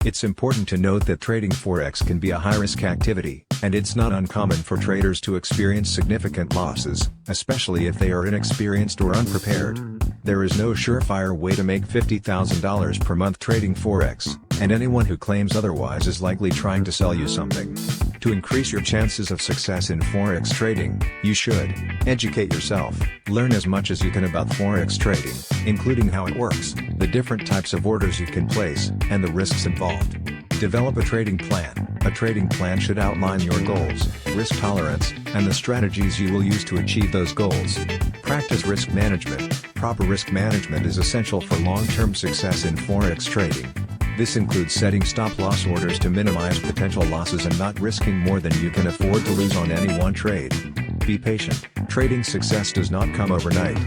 It's important to note that trading Forex can be a high-risk activity, and it's not uncommon for traders to experience significant losses, especially if they are inexperienced or unprepared. There is no surefire way to make $50,000 per month trading Forex, and anyone who claims otherwise is likely trying to sell you something. To increase your chances of success in Forex trading, you should educate yourself, learn as much as you can about Forex trading, including how it works, the different types of orders you can place, and the risks involved. Develop a trading plan. A trading plan should outline your goals, risk tolerance, and the strategies you will use to achieve those goals. Practice risk management. Proper risk management is essential for long-term success in Forex trading. This includes setting stop-loss orders to minimize potential losses and not risking more than you can afford to lose on any one trade. Be patient. Trading success does not come overnight.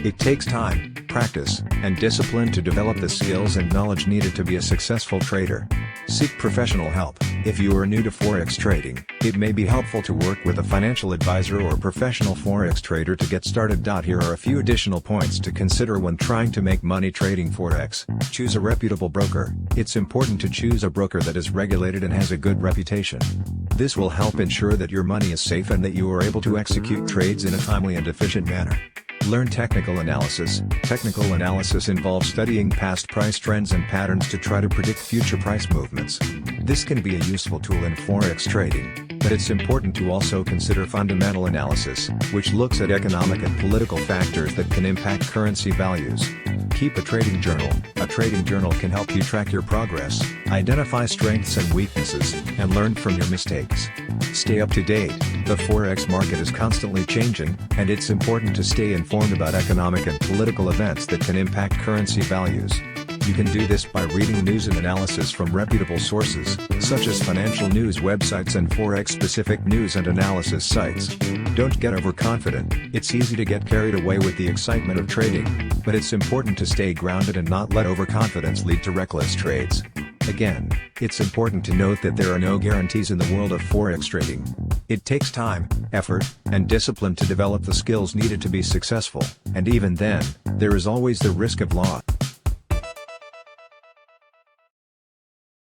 It takes time, practice, and discipline to develop the skills and knowledge needed to be a successful trader. Seek professional help. If you are new to Forex trading, it may be helpful to work with a financial advisor or professional Forex trader to get started. Here are a few additional points to consider when trying to make money trading Forex. Choose a reputable broker. It's important to choose a broker that is regulated and has a good reputation. This will help ensure that your money is safe and that you are able to execute trades in a timely and efficient manner. Learn technical analysis. Technical analysis involves studying past price trends and patterns to try to predict future price movements. This can be a useful tool in Forex trading, but it's important to also consider fundamental analysis, which looks at economic and political factors that can impact currency values. Keep a trading journal. A trading journal can help you track your progress, identify strengths and weaknesses, and learn from your mistakes. Stay up to date. The Forex market is constantly changing, and it's important to stay informed about economic and political events that can impact currency values. You can do this by reading news and analysis from reputable sources, such as financial news websites and Forex-specific news and analysis sites. Don't get overconfident. It's easy to get carried away with the excitement of trading, but it's important to stay grounded and not let overconfidence lead to reckless trades. Again, it's important to note that there are no guarantees in the world of Forex trading. It takes time, effort, and discipline to develop the skills needed to be successful, and even then, there is always the risk of loss.